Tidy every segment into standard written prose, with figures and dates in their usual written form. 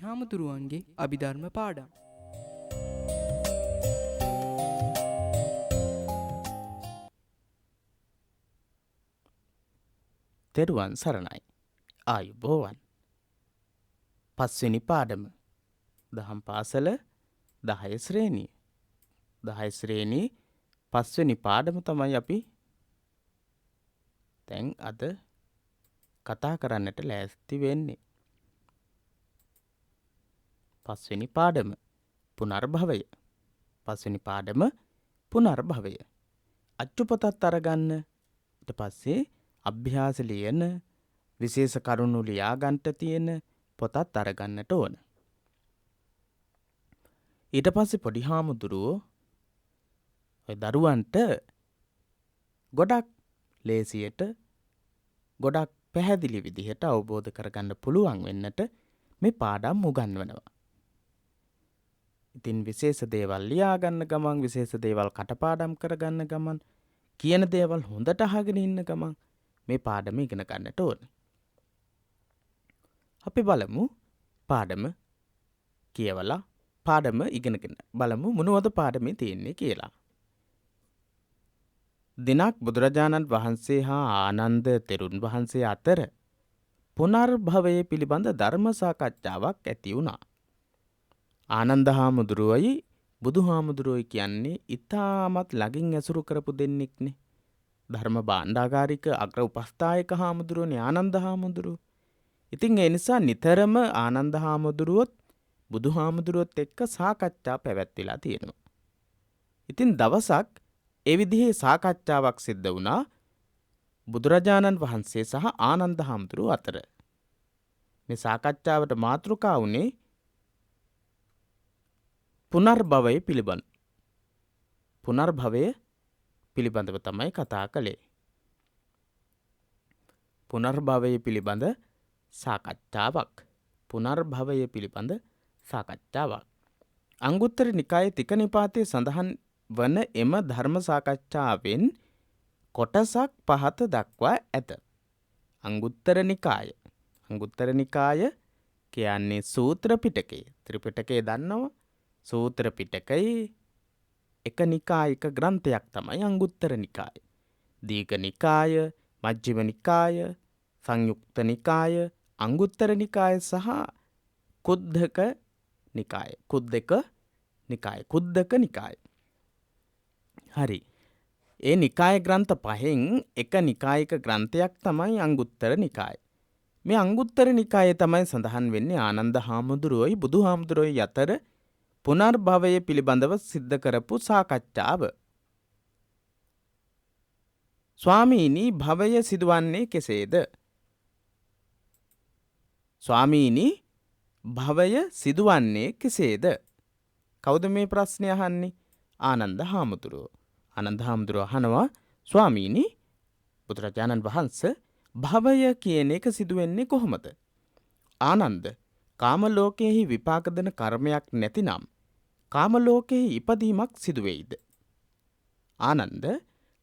හාමුදුරුවන්ගේ අභිධර්ම පාඩම්. තෙරුවන් සරණයි. ආයුබෝවන්. පස්වෙනි පාඩම. දහම් පාසල 10 ශ්‍රේණිය. 10 ශ්‍රේණියේ පස්වෙනි පාඩම තමයි අපි දැන් අද කතා කරන්නට ලෑස්ති වෙන්නේ. පස්වෙනි පාඩම පුනර්භවය. පස්වෙනි පාඩම පුනර්භවය. අච්චුපතත් අරගන්න. ඊට පස්සේ අභ්‍යාස ලියන විශේෂ කරුණු ලියා ගන්නට තියෙන පොතත් අරගන්නට ඕන. ඊට පස්සේ පොඩි හාමුදුරුවෝ ඔය දරුවන්ට ගොඩක් ලේසියට ගොඩක් පැහැදිලි විදිහට අවබෝධ කරගන්න පුළුවන් වෙන්නට මේ පාඩම් උගන්වනවා. ඉතින් විශේෂ දේවල් ලියා ගන්න ගමන් විශේෂ දේවල් කටපාඩම් කරගන්න ගමන් කියන දේවල් හොඳට අහගෙන ඉන්න ගමන් මේ පාඩම ඉගෙන ගන්නට ඕන. අපි බලමු පාඩම කියවලා පාඩම ඉගෙනගෙන බලමු මොනවද පාඩමේ තියෙන්නේ කියලා. දිනක් බුදුරජාණන් වහන්සේ හා ආනන්ද තෙරුන් වහන්සේ අතර පුනර්භවය පිළිබඳ ධර්ම සාකච්ඡාවක් ඇති වුණා. ආනන්ද හාමුදුරුවෝයි බුදුහාමුදුරුවෝයි කියන්නේ ඉතාමත් ළඟින් ඇසුරු කරපු දෙන්නෙක්නේ. ධර්ම භාණ්ඩාගාරික අග්‍ර උපස්ථායක හාමුදුරුවනේ ආනන්ද හාමුදුරුවෝ. ඉතින් ඒ නිසා නිතරම ආනන්ද හාමුදුරුවොත් බුදුහාමුදුරුවොත් එක්ක සාකච්ඡා පැවැත්විලා තියෙනවා. ඉතින් දවසක් ඒ විදිහේ සාකච්ඡාවක් සිද්ධ වුණා බුදුරජාණන් වහන්සේ සහ ආනන්ද හාමුදුරුවෝ අතර. මේ සාකච්ඡාවට මාතෘකා වුණේ පුනර්භවය පිළිබඳ. පුනර්භවය පිළිබඳව තමයි කතා කළේ. පුනර්භවය පිළිබඳ සාකච්ඡාවක්. පුනර්භවය පිළිබඳ සාකච්ඡාවක්. අංගුත්තර නිකායේ තික නිපාතයේ සඳහන් වන එම ධර්ම සාකච්ඡාවෙන් කොටසක් පහත දක්වා ඇත. අංගුත්තර නිකාය. අංගුත්තර නිකාය කියන්නේ සූත්‍ර පිටකය. ත්‍රිපිටකය දන්නවා. සූත්‍ර පිටකයේ එක නිකායක ග්‍රන්ථයක් තමයි අංගුත්තර නිකාය. දීඝ නිකාය, මජ්ක්‍ධිම නිකාය, සංයුක්ත නිකාය, අංගුත්තර නිකාය සහ කුද්දක නිකාය. කුද්දක නිකාය. හරි. ඒ නිකාය ග්‍රන්ථ පහෙන් එක නිකායක ග්‍රන්ථයක් තමයි අංගුත්තර නිකාය. මේ අංගුත්තර නිකායේ තමයි සඳහන් වෙන්නේ ආනන්ද හාමුදුරුවෝයි බුදුහාමුදුරුවෝයි අතර පුනර්භවය පිළිබඳව සිද්ධ කරපු සාකච්ඡාව. ස්වාමීනි භවය සිදුවන්නේ කෙසේද? ස්වාමීනි භවය සිදුවන්නේ කෙසේද? කවුද මේ ප්‍රශ්නේ අහන්නේ? ආනන්ද හාමුදුරුවෝ. ආනන්ද හාමුදුරුවෝ අහනවා ස්වාමීනි බුදුරජාණන් වහන්සේ භවය කියන එක සිදුවෙන්නේ කොහොමද? ආනන්ද කාම ලෝකයේහි විපාක දෙන කර්මයක් නැතිනම් කාම ලෝකයේහි ඉපදීමක් සිදු වෙයිද? ආනන්ද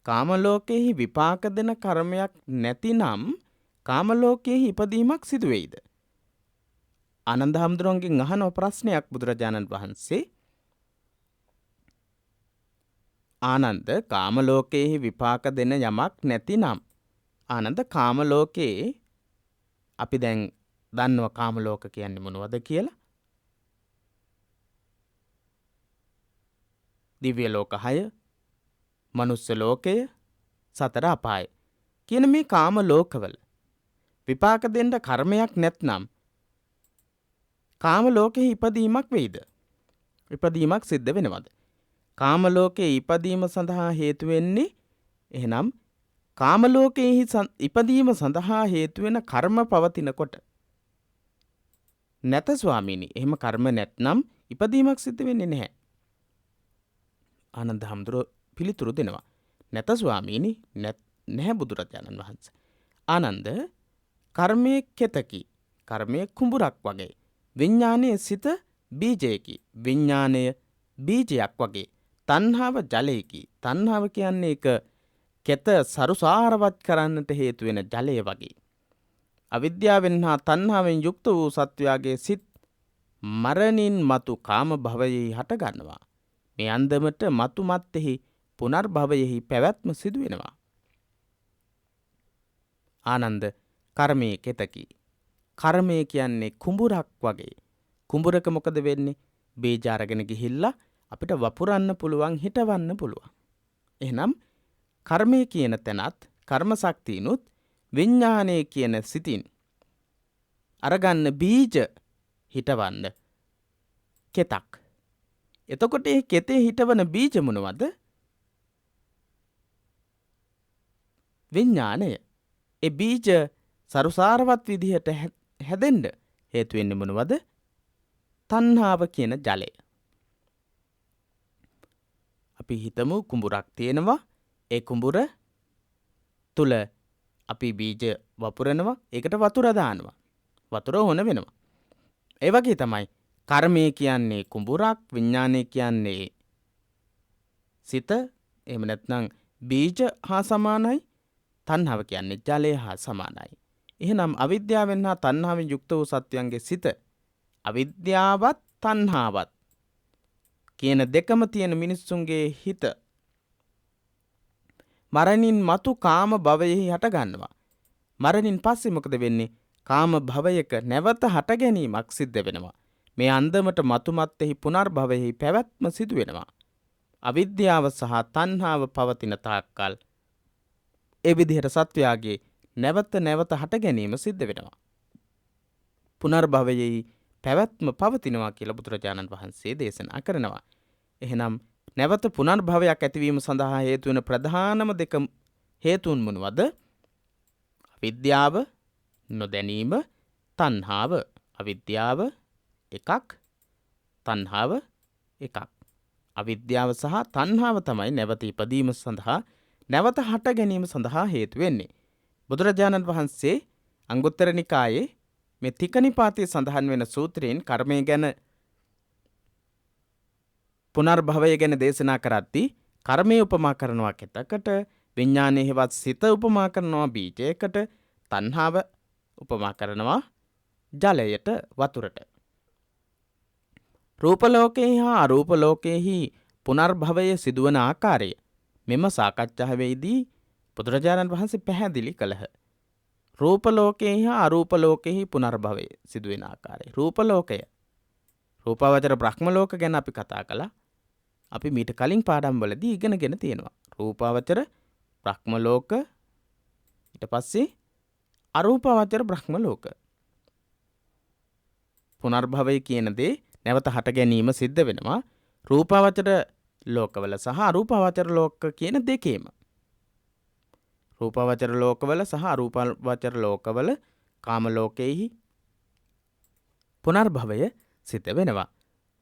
කාම ලෝකයේහි විපාක දෙන කර්මයක් නැතිනම් කාම ලෝකයේහි ඉපදීමක් සිදු වෙයිද? ආනන්ද හාමුදුරුවන්ගෙන් අහන ප්‍රශ්නයක් බුදුරජාණන් වහන්සේ. ආනන්ද කාම ලෝකයේහි විපාක දෙන යමක් නැතිනම් ආනන්ද කාම ලෝකයේ අපි දැන් දන්නවා කාම ලෝක කියන්නේ මොනවද කියලා. දිව්‍ය ලෝක 6, මනුස්ස ලෝකය, සතර අපාය කියන මේ කාම ලෝකවල විපාක දෙන්න කර්මයක් නැත්නම් කාම ලෝකෙහි ඉපදීමක් වෙයිද? ඉපදීමක් සිද්ධ වෙනවද? කාම ලෝකයේ ඉපදීම සඳහා හේතු වෙන්නේ එහෙනම් කාම ලෝකයේ ඉපදීම සඳහා හේතු වෙන කර්ම පවතිනකොට නැත ස්වාමීනි. එහෙම කර්ම නැත්නම් ඉපදීමක් සිද්ධ වෙන්නේ නැහැ. ආනන්ද හාමුදුරුවෝ පිළිතුරු දෙනවා. නැත ස්වාමීනි නැහැ බුදුරජාණන් වහන්සේ. ආනන්ද කර්මයේ කෙතකි. කර්මයේ කුඹුරක් වගේ. විඥානයේ සිත බීජයකි. විඥානය බීජයක් වගේ. තණ්හාව ජලයකි. තණ්හාව කියන්නේ ඒක කෙත සරුසාරවත් කරන්නට හේතු වෙන ජලය වගේ. අවිද්‍යාවෙන් හා තණ්හාවෙන් යුක්ත වූ සත්වයාගේ සිත් මරණින් මතු කාම භවයෙහි හටගන්නවා. මේ අන්දමට මතු මත්තෙහි පුනර්භවයෙහි පැවැත්ම සිදු වෙනවා. ආනන්ද කර්මයේ කෙතකි. කර්මය කියන්නේ කුඹුරක් වගේ. කුඹුරක මොකද වෙන්නේ? බීජ අරගෙන ගිහිල්ලා අපිට වපුරන්න පුළුවන්, හිටවන්න පුළුවන්. එහෙනම් කර්මය කියන තැනත් කර්ම ශක්තියනොත් විඥානයේ කියන සිතින් අරගන්න බීජ හිටවන්න කෙතක්. එතකොට මේ කෙතේ හිටවන බීජ මොනවද? විඥානය. ඒ බීජ සරුසාරවත් විදිහට හැදෙන්න හේතු වෙන්නේ මොනවද? තණ්හාව කියන ජලය. අපි හිතමු කුඹුරක් තියෙනවා. ඒ කුඹුර තුල අපි බීජ වපුරනවා. ඒකට වතුර දානවා. වතුර හොන වෙනවා. ඒ වගේ තමයි කර්මය කියන්නේ කුඹුරක්, විඥානය කියන්නේ සිත, එහෙම නැත්නම් බීජ හා සමානයි. තණ්හාව කියන්නේ ජලය හා සමානයි. එහෙනම් අවිද්‍යාවෙන් හා තණ්හාවෙන් යුක්ත වූ සත්වයන්ගේ සිත, අවිද්‍යාවත් තණ්හාවත් කියන දෙකම තියෙන මිනිස්සුන්ගේ හිත මරණින් මතු කාම භවයෙහි හට ගන්නවා. මරණින් පස්සේ මොකද වෙන්නේ? කාම භවයක නැවත හට ගැනීමක් සිද්ධ වෙනවා. මේ අන්දමට මතුමත්තෙහි පුනර්භවයෙහි පැවැත්ම සිදු වෙනවා. අවිද්‍යාව සහ තණ්හාව පවතින තාක්කල් ඒ විදිහට සත්වයාගේ නැවත නැවත හට ගැනීම සිද්ධ වෙනවා. පුනර්භවයෙහි පැවැත්ම පවතිනවා කියලා බුදුරජාණන් වහන්සේ දේශනා කරනවා. එහෙනම් නැවත පුනර්භවයක් ඇතිවීම සඳහා හේතු වෙන ප්‍රධානම දෙක හේතුන් මොනවද? අවිද්‍යාව, නොදැනීම, තණ්හාව. අවිද්‍යාව එකක්, තණ්හාව එකක්. අවිද්‍යාව සහ තණ්හාව තමයි නැවත ඉපදීම සඳහා, නැවත හට ගැනීම සඳහා හේතු වෙන්නේ. බුදුරජාණන් වහන්සේ අංගුත්තර නිකායේ මේ තික නිපාතයේ සඳහන් වෙන සූත්‍රයෙන් කර්මය ගැන, පුනර්භවය ගැන දේශනා කරද්දී කර්මය උපමා කරනවා කෙතකට, විඥානයේ හෙවත් සිත උපමා කරනවා බීජයකට, තණ්හාව උපමා කරනවා ජලයට, වතුරට. රූප ලෝකයේ හා අරූප ලෝකයේහි පුනර්භවය සිදුවන ආකාරය මෙම සාකච්ඡාවේදී බුදුරජාණන් වහන්සේ පැහැදිලි කළහ. රූප ලෝකයේ හා අරූප ලෝකයෙහි පුනර්භවය සිදුවෙන ආකාරය. රූප ලෝකය, රූපාවචර බ්‍රහ්ම ලෝක ගැන අපි කතා කළා. අපි මීට කලින් පාඩම් වලදී ඉගෙනගෙන තියෙනවා. රූපාවචර බ්‍රහ්ම ලෝක, ඊට පස්සේ අරූපාවචර බ්‍රහ්ම ලෝක. පුනර්භවය කියන දේ නැවත හට ගැනීම සිද්ධ වෙනවා රූපාවචර ලෝකවල සහ අරූපාවචර ලෝක කියන දෙකේම. රූපාවචර ලෝකවල සහ අරූපාවචර ලෝකවල කාම ලෝකයේහි පුනර්භවය සිද්ධ වෙනවා.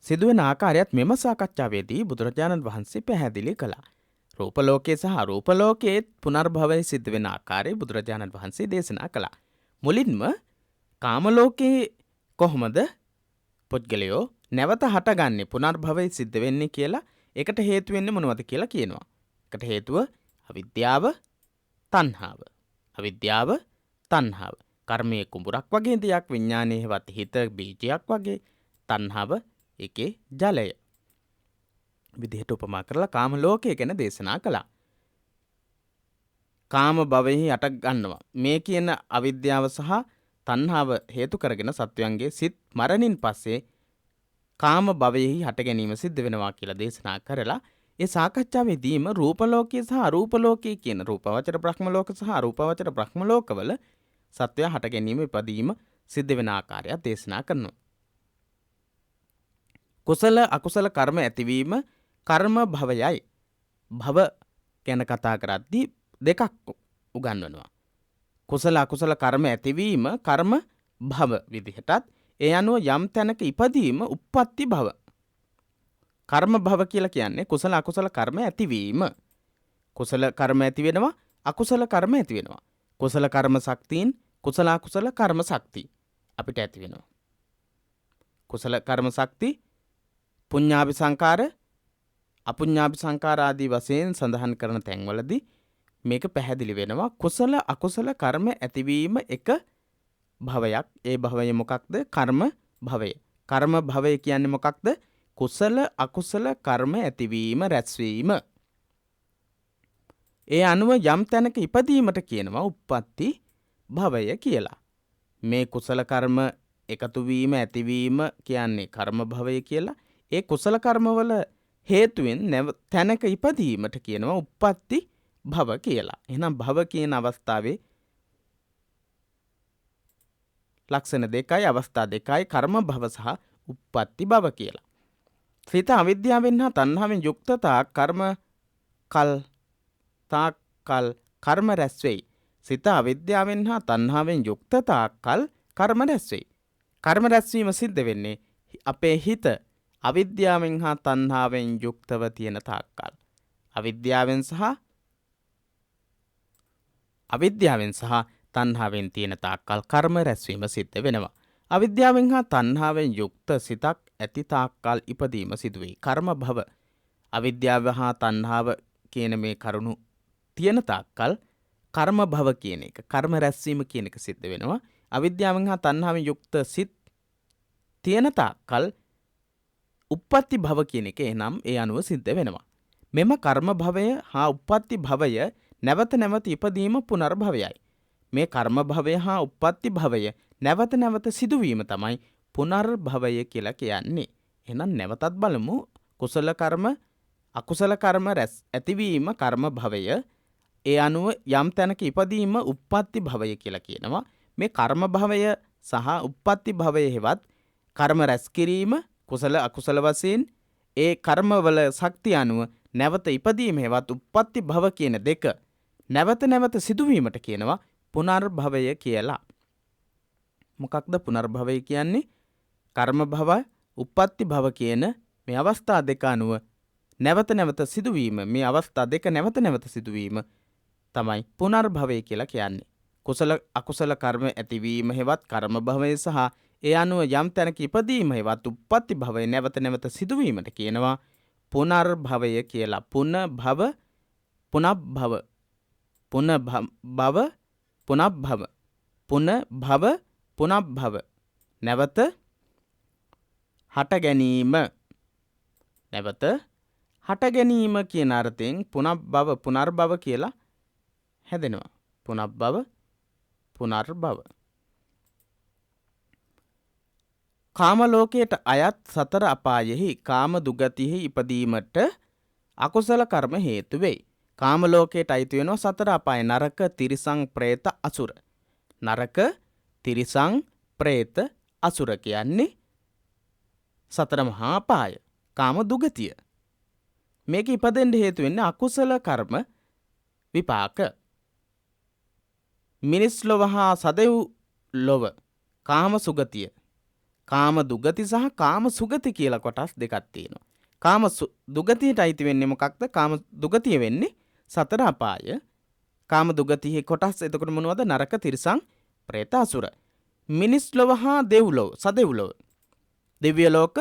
සිදුවෙන ආකාරයත් මෙම සාකච්ඡාවේදී බුදුරජාණන් වහන්සේ පැහැදිලි කළා. රූප ලෝකයේ සහ අරූප ලෝකයේ පුනර්භවය සිද්ධ වෙන ආකාරය බුදුරජාණන් වහන්සේ දේශනා කළා. මුලින්ම කාම ලෝකයේ කොහොමද පුද්ගලයෝ නැවත හටගන්නේ, පුනර්භවය සිද්ධ වෙන්නේ කියලා, ඒකට හේතු වෙන්නේ මොනවද කියලා කියනවා. ඒකට හේතුව අවිද්‍යාව, තණ්හාව. අවිද්‍යාව, තණ්හාව. කර්මයේ කුඹුරක් වගේ දෙයක්, විඥානයේ හෙවත් හිත බීජයක් වගේ, තණ්හාව ඒකේ ජලය. විදිහට උපමා කරලා කාම ලෝකය ගැන දේශනා කළා. කාම භවයෙහි අට ගන්නවා. මේ කියන අවිද්‍යාව සහ තණ්හාව හේතු කරගෙන සත්වයන්ගේ සිත් මරණින් පස්සේ කාම භවයෙහි හට ගැනීම සිද්ධ වෙනවා කියලා දේශනා කරලා, ඒ සාකච්ඡාවේදීම රූප ලෝකයේ සහ අරූප ලෝකයේ කියන රූපාවචර බ්‍රහ්ම ලෝක සහ අරූපාවචර බ්‍රහ්ම ලෝකවල සත්වයා හට ගැනීම, ඉපදීම සිද්ධ වෙන ආකාරය දේශනා කරනවා. කුසල අකුසල කර්ම ඇතිවීම කර්ම භවයයි. භව ගැන කතා කරද්දී දෙකක් උගන්වනවා. කුසල අකුසල කර්ම ඇතිවීම කර්ම භව විදිහටත්, ඒ අනුව යම් තැනක ඉපදීම උප්පත්ති භව. කර්ම භව කියලා කියන්නේ කුසල අකුසල කර්ම ඇතිවීම. කුසල කර්ම ඇති වෙනවා, අකුසල කර්ම ඇති වෙනවා. කුසල කර්ම ශක්තියින් කුසල අකුසල කර්ම ශක්ති අපිට ඇති වෙනවා. කුසල කර්ම ශක්ති පුඤ්ඤාභි සංකාර, අපුඤ්ඤාභි සංකාර ආදී වශයෙන් සඳහන් කරන තැන්වලදී මේක පැහැදිලි වෙනවා. කුසල අකුසල කර්ම ඇතිවීම එක භවයක්. ඒ භවය මොකක්ද? කර්ම භවය. කර්ම භවය කියන්නේ මොකක්ද? කුසල අකුසල කර්ම ඇතිවීම රැස්වීම. ඒ අනුව යම් තැනක ඉපදීමට කියනවා උප්පත්ති භවය කියලා. මේ කුසල කර්ම එකතු වීම ඇතිවීම කියන්නේ කර්ම භවය කියලා. ඒ කුසල කර්මවල හේතුවෙන් තැනක ඉපදීමට කියනවා උප්පත්ති භව කියලා. එහෙනම් භව කියන අවස්ථාවේ ලක්ෂණ දෙකයි අවස්ථා දෙකයි කර්ම භව සහ උප්පත්ති භව කියලා. සිත අවිද්‍යාවෙන් හා තණ්හාවෙන් යුක්ත තාක් කල් කර්ම රැස් වෙයි. සිත අවිද්‍යාවෙන් හා තණ්හාවෙන් යුක්ත තාක් කල් කර්ම රැස් වෙයි. කර්ම රැස්වීම සිද්ධ වෙන්නේ අපේ හිත අවිද්‍යාවෙන් හා තණ්හාවෙන් යුක්තව තියෙන තාක් කල්. අවිද්‍යාවෙන් සහ තණ්හාවෙන් තියෙන තාක් කල් කර්ම රැස්වීම සිද්ධ වෙනවා. අවිද්‍යාවෙන් හා තණ්හාවෙන් යුක්ත සිතක් ඇති තාක් කල් ඉපදීම සිදුවේ. කර්ම භව. අවිද්‍යාව හා තණ්හාව කියන මේ කරුණු තියෙන තාක් කල් කර්ම භව කියන එක කර්ම රැස්වීම කියන එක සිද්ධ වෙනවා. අවිද්‍යාවෙන් හා තණ්හාවෙන් යුක්ත සිත් තියෙන තාක් කල් උප්පත්ති භව කියන එක එනම් ඒ අනුව සිද්ධ වෙනවා. මෙම කර්ම භවය හා උප්පත්ති භවය නැවත නැවත ඉපදීම පුනර්භවයයි. මේ කර්ම භවය හා උප්පත්ති භවය නැවත නැවත සිදුවීම තමයි පුනර්භවය කියලා කියන්නේ. එහෙනම් නැවතත් බලමු කුසල කර්ම අකුසල කර්ම රැස් ඇතිවීම කර්ම භවය. ඒ අනුව යම් තැනක ඉපදීම උප්පත්ති භවය කියලා කියනවා. මේ කර්ම භවය සහ උප්පත්ති භවය හෙවත් කර්ම රැස් කිරීම කුසල අකුසල වශයෙන් ඒ කර්මවල ශක්තිය අනුව නැවත ඉපදීම හෙවත් උප්පත්ති භව කියන දෙක නැවත නැවත සිදුවීමට කියනවා පුනර්භවය කියලා. මොකක්ද පුනර්භවය කියන්නේ? කර්ම භව උප්පත්ති භව කියන මේ අවස්ථා දෙක අනුව නැවත නැවත සිදුවීම, මේ අවස්ථා දෙක නැවත නැවත සිදුවීම තමයි පුනර්භවය කියලා කියන්නේ. කුසල අකුසල කර්ම ඇතිවීම හෙවත් කර්ම භවය සහ ඒ අනුව යම් තැනක ඉපදීම හෙවත් උප්පත්ති භවය නැවත නැවත සිදුවීමට කියනවා පුනර්භවය කියලා. පුනභව පුනභව නැවත හට ගැනීම කියන අර්ථයෙන් පුනර්භව කියලා හැදෙනවා. පුනර්භව කාම ලෝකයට අයත් සතර අපායෙහි කාම දුගතියෙහි ඉපදීමට අකුසල කර්ම හේතු වෙයි. කාම ලෝකයට අයිති වෙනවා සතර අපාය නරක, තිරිසං, പ്രേත, අසුර. නරක, තිරිසං, പ്രേත, අසුර කියන්නේ සතර මහා අපාය. කාම දුගතිය. මේක ඉපදෙන්න හේතු වෙන්නේ අකුසල කර්ම විපාක. මිනිස් ලොව හා සදෙව් ලොව කාම සුගතිය. කාම දුගති සහ කාම සුගති කියලා කොටස් දෙකක් තියෙනවා. කාම දුගතියට අයිති වෙන්නේ මොකක්ද? කාම දුගතිය වෙන්නේ සතර අපාය. කාම දුගතියේ කොටස් එතකොට මොනවද? නරක, තිරිසං, പ്രേත, අසුර. මිනිස් ලොව හා දෙව්ලොව, සදෙව්ලොව. දිව්‍ය ලෝක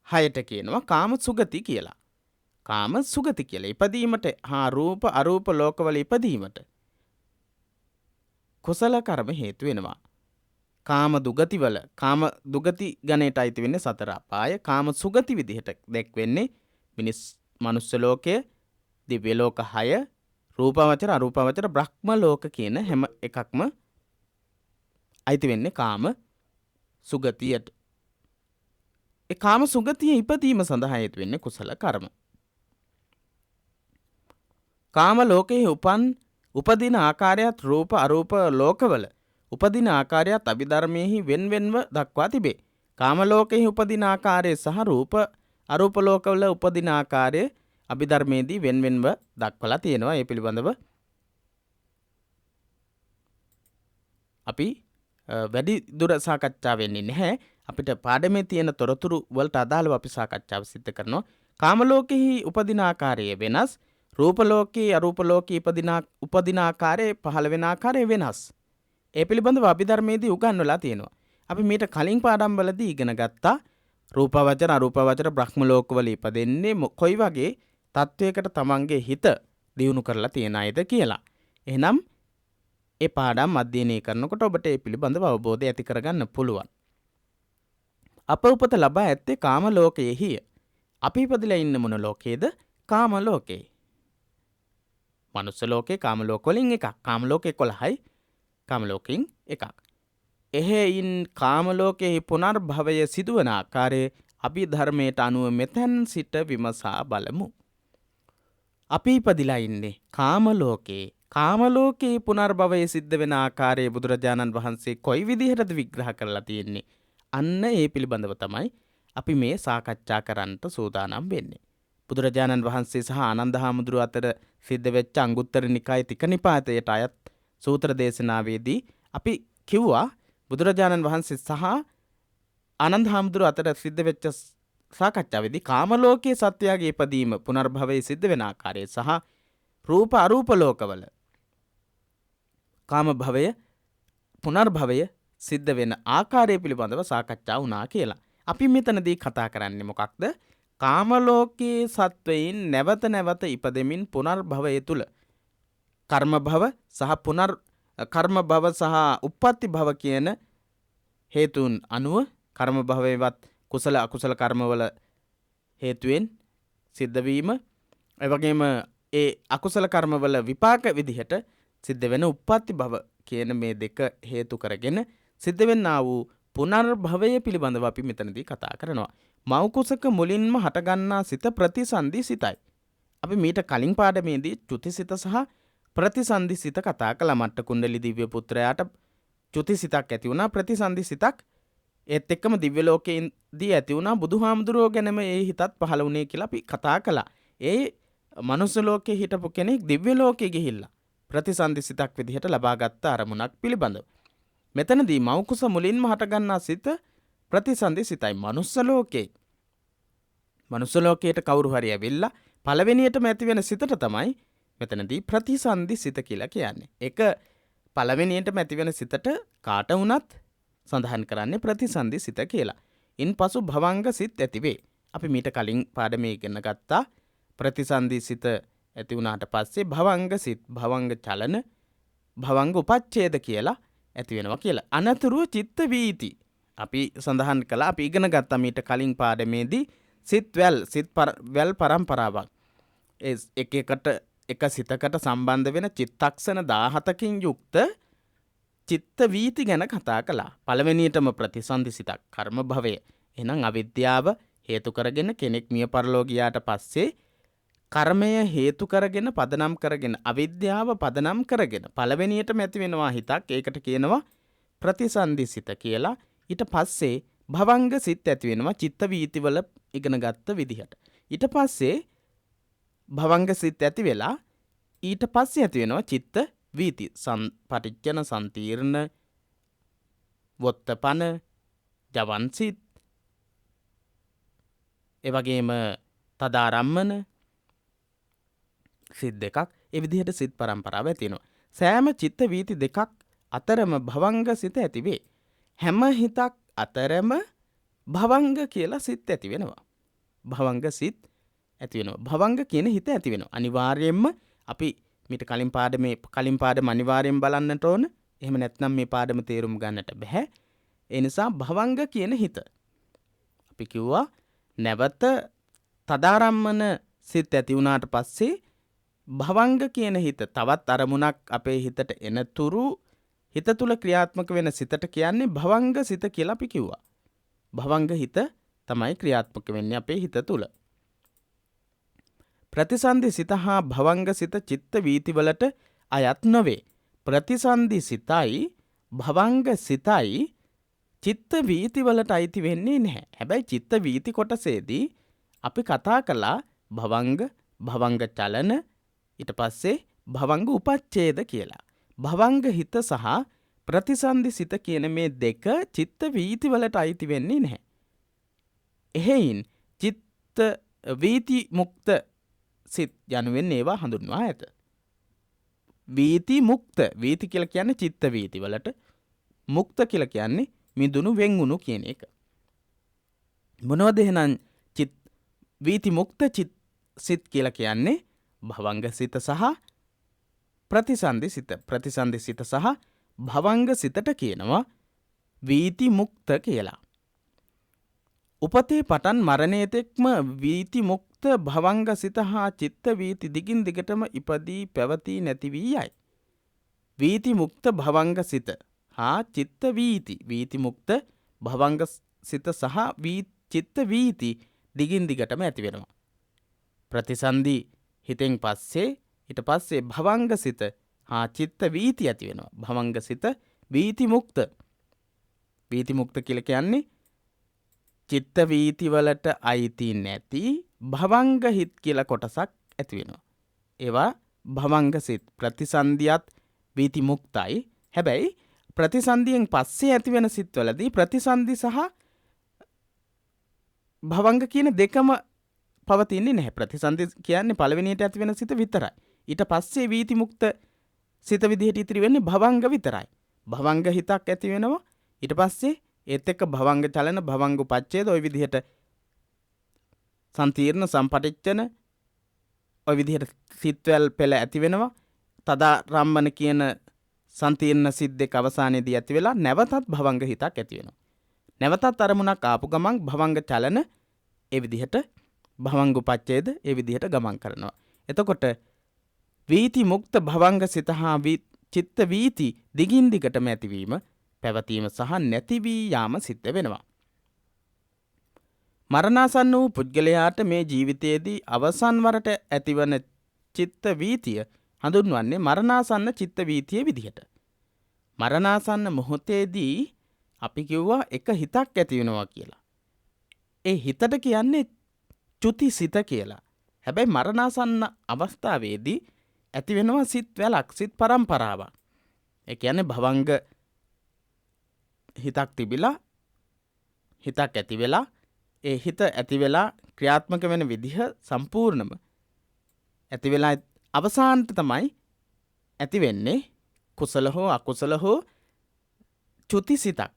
6ට කියනවා කාම සුගති කියලා. කාම සුගති කියලා ඉපදීමට හා රූප අරූප ලෝකවල ඉපදීමට කුසල කර්ම හේතු වෙනවා. කාම දුගති ගණයට අයිති වෙන්නේ සතර අපාය. කාම සුගති විදිහට දැක්වෙන්නේ මනුස්ස ලෝකය, දිව්‍ය ලෝක 6, රූපාවචර අරූපාවචර බ්‍රහ්ම ලෝක කියන හැම එකක්ම අයිති වෙන්නේ කාම සුගතියට. ඒ කාම සුගතිය ඉපදීම සඳහා හේතු වෙන්නේ කුසල කර්ම. කාම ලෝකයේ උපදින ආකාරයත් රූප අරූප ලෝකවල උපදින ආකාරයත් අභිධර්මයේහි වෙන්වෙන්ව දක්වා තිබේ. කාම ලෝකයේ උපදින ආකාරය සහ රූප අරූප ලෝකවල උපදින ආකාරය අභිධර්මයේදී වෙන්වෙන්ව දක්වලා තියෙනවා. ඒ පිළිබඳව අපි වැඩි දුර සාකච්ඡා වෙන්නේ නැහැ. අපිට පාඩමේ තියෙන තොරතුරු වලට අදාළව අපි සාකච්ඡාව සිදු කරනවා. කාම ලෝකෙහි උපදින ආකාරය වෙනස්. රූප ලෝකයේ අරූප ලෝකයේ උපදින ආකාරය පහළ වෙන ආකාරය වෙනස්. ඒ පිළිබඳව අභිධර්මයේදී උගන්වලා තියෙනවා. අපි මීට කලින් පාඩම් වලදී ඉගෙන ගත්තා රූපවචර අරූපවචර බ්‍රහ්ම ලෝකවල ඉපදෙන්නේ කොයි වගේ තත්වයකට තමන්ගේ හිත දියුණු කරලා තියෙන අයද කියලා. එහෙනම් ඒ පාඩම් අධ්‍යයනය කරනකොට ඔබට ඒ පිළිබඳව අවබෝධය ඇති කරගන්න පුළුවන්. අප උපත ලබා ඇත්තේ කාම ලෝකයේහිය. අපි ඉපදිලා ඉන්න මොන ලෝකයේද? කාම ලෝකේ. මනුස්ස ලෝකේ කාම ලෝක වලින් එකක්. කාම ලෝක 11යි. කාම ලෝකෙන් එකක්. එහෙයින් කාම ලෝකයේ පුනර්භවය සිදුවන ආකාරයේ අපි ධර්මයට අනුව මෙතෙන් සිට විමසා බලමු. අපි ඉපදිලා ඉන්නේ කාම ලෝකේ. කාම ලෝකේ පුනර්භවය සිද්ධ වෙන ආකාරයේ බුදුරජාණන් වහන්සේ කොයි විදිහටද විග්‍රහ කරලා තියෙන්නේ? අන්න ඒ පිළිබඳව තමයි අපි මේ සාකච්ඡා කරන්නට සූදානම් වෙන්නේ. බුදුරජාණන් වහන්සේ සහ ආනන්ද හාමුදුරුව අතර සිද්ධ වෙච්ච අංගුත්තර නිකායේ තික නිපාතයට අයත් සූත්‍ර දේශනාවේදී අපි කිව්වා බුදුරජාණන් වහන්සේ සහ ආනන්ද හාමුදුරුව අතර සිද්ධ වෙච්ච සාකච්ඡාවේදී කාම ලෝකයේ සත්‍යයේ ඉපදීම පුනර්භවයේ සිද්ධ වෙන ආකාරය සහ රූප අරූප ලෝකවල කාම භවය පුනර්භවය සිද්ධ වෙන ආකාරය පිළිබඳව සාකච්ඡා වුණා කියලා. අපි මෙතනදී කතා කරන්නේ මොකක්ද? කාම ලෝකයේ සත්වයින් නැවත නැවත ඉපදෙමින් පුනර්භවය තුල කර්ම භව සහ කර්ම භව සහ උප්පත්ති භව කියන හේතුන් අනුව කර්ම භවයේවත් කුසල අකුසල කර්මවල හේතුවෙන් සිද්ධ වීම එවැගේම ඒ අකුසල කර්මවල විපාක විදිහට සිද්ධ වෙන උප්පත්ති භව කියන මේ දෙක හේතු කරගෙන සිද්ධ වෙන්නා වූ පුනර්භවය පිළිබඳව අපි මෙතනදී කතා කරනවා. මව් කුසක මුලින්ම හටගන්නා සිත ප්‍රතිසන්දි සිතයි. අපි මීට කලින් පාඩමේදී චුතිසිත සහ ප්‍රතිසන්දි සිත කතා කළා. මට්ට කුණ්ඩලි දිව්‍ය පුත්‍රයාට චුතිසිතක් ඇති වුණා, ප්‍රතිසන්දි සිතක් ඒත් එක්කම දිව්‍ය ලෝකයේදී ඇති වුණා. බුදුහාමුදුරුවෝ ගැනම ඒ හිතත් පහළ වුණේ කියලා අපි කතා කළා. ඒ මනුස්ස ලෝකයේ හිටපු කෙනෙක් දිව්‍ය ලෝකෙ ගිහිල්ලා ප්‍රතිසන්දි සිතක් විදිහට ලබාගත් අරමුණක් පිළිබඳව. මෙතනදී මෞකුස මුලින්ම හටගන්නා සිත ප්‍රතිසන්දි සිතයි. මනුස්ස ලෝකේ. මනුස්ස ලෝකයට කවුරු හරි ඇවිල්ලා පළවෙනියටම ඇති වෙන සිතට තමයි මෙතනදී ප්‍රතිසන්දි සිත කියලා කියන්නේ. ඒක පළවෙනියටම ඇති වෙන සිතට කාට වුණත් සඳහන් කරන්නේ ප්‍රතිසන්දි සිත කියලා. ඉන්පසු භවංග සිත් ඇති වේ. අපි මීට කලින් පාඩමේ ඉගෙන ගත්තා ප්‍රතිසන්දි සිත ඇති වුණාට පස්සේ භවංග සිත්, භවංග චලන, භවංග උපච්ඡේද කියලා ඇති වෙනවා කියලා. අනතුරුව චිත්ත වීති. අපි සඳහන් කළා, අපි ඉගෙන ගත්තා මීට කලින් පාඩමේදී සිත් වැල් පරම්පරාවක්. ඒ එක සිතකට සම්බන්ධ වෙන චිත්තක්ෂණ 17කින් යුක්ත චිත්ත වීති ගැන කතා කළා. පළවෙනියටම ප්‍රතිසන්දි සිතක් කර්ම භවය. එහෙනම් අවිද්‍යාව හේතු කරගෙන කෙනෙක් මිය පරලෝ ගියාට පස්සේ කර්මය හේතු කරගෙන පදනම් කරගෙන අවිද්‍යාව පදනම් කරගෙන පළවෙනියටම ඇති වෙනවා හිතක්. ඒකට කියනවා ප්‍රතිසන්දි සිත කියලා. ඊට පස්සේ භවංග සිත් ඇති වෙනවා චිත්ත වීතිවල ඉගෙන ගත්ත විදිහට. ඊට පස්සේ භවංග සිත් ඇති වෙලා ඊට පස්සේ ඇති වෙනවා චිත්ත වීති. පටිච්චන සම්තීර්ණ, වොත්තපන, ජවන් සිත්, එවැගේම තදාරම්මන සිත් දෙකක්. ඒ විදිහට සිත් පරම්පරාව ඇති වෙනවා. සෑම චිත්ත වීති දෙකක් අතරම භවංග සිත ඇති වේ. හැම හිතක් අතරම භවංග කියලා සිත් ඇති වෙනවා. භවංග සිත් ඇති වෙනවා. භවංග කියන හිත ඇති වෙනවා. අනිවාර්යයෙන්ම අපි මීට කලින් පාඩම අනිවාර්යෙන් බලන්නට ඕන. එහෙම නැත්නම් මේ පාඩම තේරුම් ගන්නට බෑ. ඒ නිසා භවංග කියන හිත අපි කිව්වා නැවත තදාරම්මන සිත් ඇති වුණාට පස්සේ භවංග කියන හිත තවත් අරමුණක් අපේ හිතට එනතුරු හිත තුල ක්‍රියාත්මක වෙන සිතට කියන්නේ භවංග සිත කියලා අපි කිව්වා. භවංග හිත තමයි ක්‍රියාත්මක වෙන්නේ අපේ හිත තුල. ප්‍රතිසන්දි සිත හා භවංග සිත චිත්ත වීතිවලට අයත් නොවේ. ප්‍රතිසන්දි සිතයි භවංග සිතයි චිත්ත වීතිවලට අයිති වෙන්නේ නැහැ. හැබැයි චිත්ත වීති කොටසේදී අපි කතා කළා භවංග චලන, ඊට පස්සේ භවංග උපච්ඡේද කියලා. භවංග හිත සහ ප්‍රතිසන්දි සිත කියන මේ දෙක චිත්ත වීතිවලට අයිති වෙන්නේ නැහැ. එහෙයින් චිත්ත වීති මුක්ත සිත් යනුවෙන් ඒවා හඳුන්වා ඇත. වීති මුක්ත, වීති කියලා කියන්නේ චිත්ත වීති වලට, මුක්ත කියලා කියන්නේ මිදුණු වෙන්ුණු කියන එක. මොනවද එහෙනම් වීති මුක්ත සිත් කියලා කියන්නේ? භවංග සිත සහ ප්‍රතිසන්දි සිත. ප්‍රතිසන්දි සිත සහ භවංග සිතට කියනවා වීති මුක්ත කියලා. උපතේ පටන් මරණයේ තෙක්ම වීති මුක්ත භවංග සිත හා චිත්ත වීති දිගින් දිගටම ඉපදී පැවතී නැති වී යයි. වීති මුක්ත භවංග සිත හා චිත්ත වීති වීති මුක්ත භවංග සිත සහ චිත්ත වීති දිගින් දිගටම ඇති වෙනවා. ප්‍රතිසන්දි හිතෙන් පස්සේ ඊට පස්සේ භවංග සිත හා චිත්ත වීති ඇති වෙනවා. භවංග සිත වීති මුක්ත. වීති මුක්ත කියලා කියන්නේ චිත්ත වීති වලට අයිති නැති භවංග හිත් කියලා කොටසක් ඇති වෙනවා. ඒවා භවංග සිත්. ප්‍රතිසන්දියත් වීති මුක්තයි. හැබැයි ප්‍රතිසන්දියෙන් පස්සේ ඇති වෙන සිත්වලදී ප්‍රතිසන්දි සහ භවංග කියන දෙකම පවතින්නේ නැහැ. ප්‍රතිසන්දි කියන්නේ පළවෙනියට ඇති වෙන සිත විතරයි. ඊට පස්සේ වීති මුක්ත සිත විදිහට ඉතිරි වෙන්නේ භවංග විතරයි. භවංග හිතක් ඇති වෙනවා. ඊට පස්සේ ඒත් එක්ක භවංග චලන භවංග උපච්ඡේද ওই විදිහට සම්තිර්ණ සම්පටිච්ඡන ওই විදිහට සිත්වල පෙළ ඇති වෙනවා. තදාරම්මන කියන සම්තිර්ණ සිත් දෙක අවසානයේදී ඇති වෙලා නැවතත් භවංග හිතක් ඇති වෙනවා. නැවතත් අරමුණක් ආපු ගමන් භවංග චලන ඒ විදිහට භවංග උපච්ඡේද ඒ විදිහට ගමන් කරනවා. එතකොට වීති මුක්ත භවංග සිත හා චිත්ත වීති දිගින් දිගටම ඇතිවීම පැවතීම සහ නැති වී යාම සිද්ධ වෙනවා. මරණාසන්න වූ පුද්ගලයාට මේ ජීවිතයේදී අවසන් වරට ඇතිවන චිත්ත වීතිය හඳුන්වන්නේ මරණාසන්න චිත්ත වීතිය විදිහට. මරණාසන්න මොහොතේදී අපි කිව්වා එක හිතක් ඇති වෙනවා කියලා. ඒ හිතට කියන්නේ චුති සිත කියලා. හැබැයි මරණාසන්න අවස්ථාවේදී ඇති වෙනවා සිත් වැලක්, සිත් පරම්පරාවක්. ඒ කියන්නේ භවංග හිතක් තිබිලා හිතක් ඇති වෙලා ඒ හිත ඇති වෙලා ක්‍රියාත්මක වෙන විදිහ සම්පූර්ණම ඇති වෙලා අවසානට තමයි ඇති වෙන්නේ කුසල හෝ අකුසල හෝ චුති සිතක්.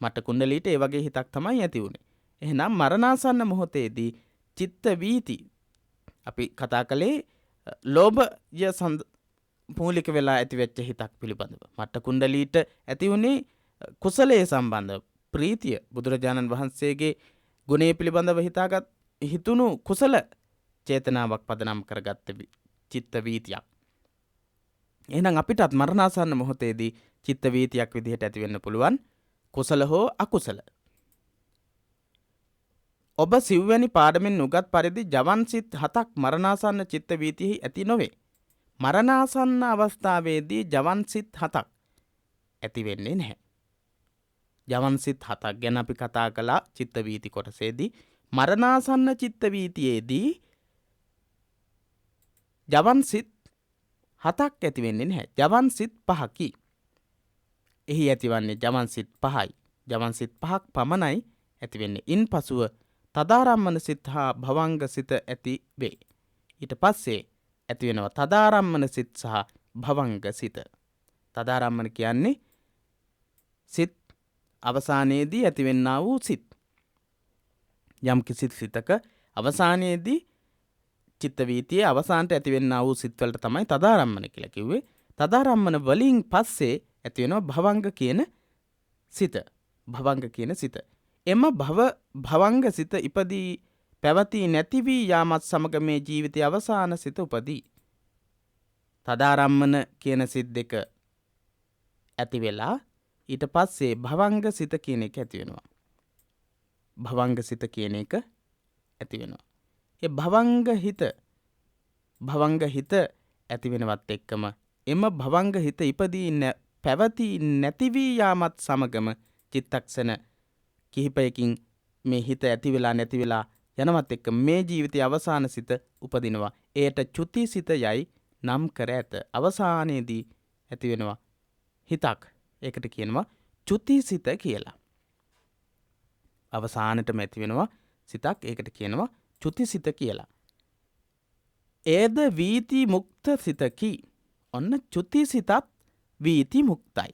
මට කුණ්ඩලීට ඒ වගේ හිතක් තමයි ඇති වුනේ. එහෙනම් මරණාසන්න මොහොතේදී චිත්ත වීති අපි කතා කළේ ලෝභය මූලික වෙලා ඇති වෙච්ච හිතක් පිළිබඳව. මට කුණ්ඩලීට ඇති වුනේ කුසලයේ සම්බන්ධ ප්‍රීතිය. බුදුරජාණන් වහන්සේගේ ගුණය පිළිබඳව හිතුණු කුසල චේතනාවක් පදනම් කරගත්ත චිත්ත වීතියක්. එහෙනම් අපිටත් මරණාසන්න මොහොතේදී චිත්ත වීතියක් විදිහට ඇති වෙන්න පුළුවන් කුසල හෝ අකුසල. ඔබ සිව්වැනි පාඩමෙන් උගත් පරිදි ජවන් සිත් 7ක් මරණාසන්න චිත්ත වීතියෙහි ඇති නොවේ. මරණාසන්න අවස්ථාවේදී ජවන් සිත් 7ක් ඇති වෙන්නේ නැහැ. ජවන් සිත් 7ක් ගැන අපි කතා කළා චිත්ත වීති කොටසේදී. මරණාසන්න චිත්ත වීතියේදී ජවන් සිත් 7ක් ඇති වෙන්නේ නැහැ. ජවන් සිත් 5කි. එහි ඇතිවන්නේ ජවන් සිත් 5යි. ජවන් සිත් 5ක් පමණයි ඇති වෙන්නේ. ඉන්පසුව තදාරම්මන සිත් හා භවංග සිත ඇති වේ. ඊට පස්සේ ඇති වෙනවා තදාරම්මන සිත් සහ භවංග සිත. තදාරම්මන කියන්නේ සිත් අවසානයේදී ඇතිවෙන්නා වූ සිත්. යම් කිසි සිතක අවසානයේදී චිත්ත වීතියේ අවසානට ඇතිවෙන්නා වූ සිත්වලට තමයි තදාරම්මන කියලා කිව්වේ. තදාරම්මන වලින් පස්සේ ඇති වෙනවා භවංග කියන සිත. භවංග කියන සිත. එම භවංග සිත ඉපදී පැවතී නැති වී යාමත් සමග මේ ජීවිතයේ අවසාන සිත උපදී. තදාරම්මන කියන සිත් දෙක ඇති වෙලා ඊට පස්සේ භවංග සිත කියන එක ඇති වෙනවා. භවංග සිත කියන එක ඇති වෙනවා. ඒ භවංග හිත ඇති වෙනවත් එක්කම එම භවංග හිත ඉපදී පැවතී නැති වී යාමත් සමගම චිත්තක්ෂණ කිහිපයකින් මේ හිත ඇති වෙලා නැති වෙලා යනවත් එක්ක මේ ජීවිතයේ අවසාන සිත උපදිනවා. එයට චුති සිත යයි නම් කර ඇත. අවසානයේදී ඇති වෙනවා හිතක්. ඒකට කියනවා චුති සිත කියලා. අවසානටම ඇති වෙනවා සිතක්. ඒකට කියනවා චුති සිත කියලා. ඒද වීති මුක්ත සිතකි. ඔන්න චුති සිතත් වීති මුක්තයි.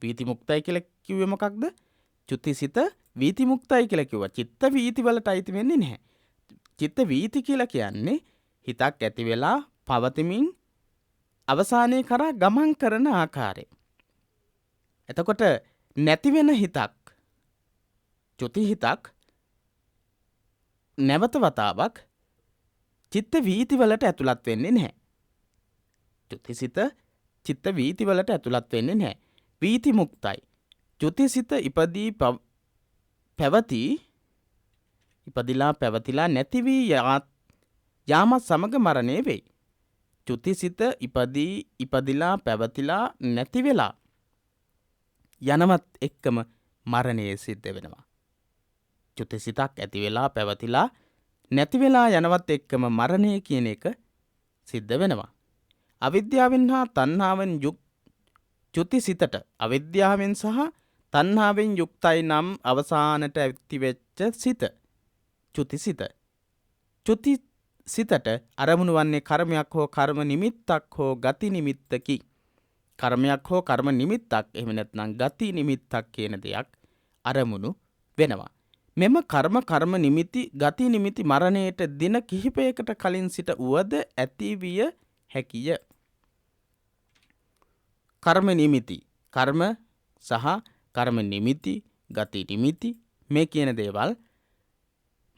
වීති මුක්තයි කියලා කිව්වේ මොකක්ද? චුති සිත වීති මුක්තයි කියලා කිව්වා. චිත්ත වීති වලට අයිති වෙන්නේ නැහැ. චිත්ත වීති කියලා කියන්නේ හිතක් ඇති වෙලා පවතිමින් අවසානයේ කරා ගමන් කරන ආකාරය. එතකොට නැති වෙන හිතක් චුති හිතක් නැවත වතාවක් චිත්ත වීතිවලට ඇතුළත් වෙන්නේ නැහැ. චුතිසිත චිත්ත වීතිවලට ඇතුළත් වෙන්නේ නැහැ. වීති මුක්තයි. චුතිසිත ඉපදී පැවති ඉපදිලා පැවතිලා නැති වී යාමත් සමග මරණය වෙයි. චුතිසිත ඉපදිලා පැවතිලා නැති වෙලා යනවත් එක්කම මරණය සිද්ධ වෙනවා. චුතිසිතක් ඇති වෙලා පැවතිලා නැති වෙලා යනවත් එක්කම මරණය කියන එක සිද්ධ වෙනවා. අවිද්‍යාවෙන් හා තණ්හාවෙන් චුතිසිතට අවිද්‍යාවෙන් සහ තණ්හාවෙන් යුක්තයි නම් අවසානට ඇතිවෙච්ච සිත චුතිසිත. චුතිසිතට අරමුණු වන්නේ කර්මයක් හෝ කර්ම නිමිත්තක් හෝ ගති නිමිත්තකි. කර්මයක් හෝ කර්ම නිමිත්තක් එහෙම නැත්නම් ගති නිමිත්තක් කියන දෙයක් අරමුණු වෙනවා. මෙම කර්ම නිමිති ගති නිමිති මරණයට දින කිහිපයකට කලින් සිට උවද ඇතිවිය හැකිය. කර්ම නිමිති කර්ම සහ කර්ම නිමිති ගති නිමිති මේ කියන දේවල්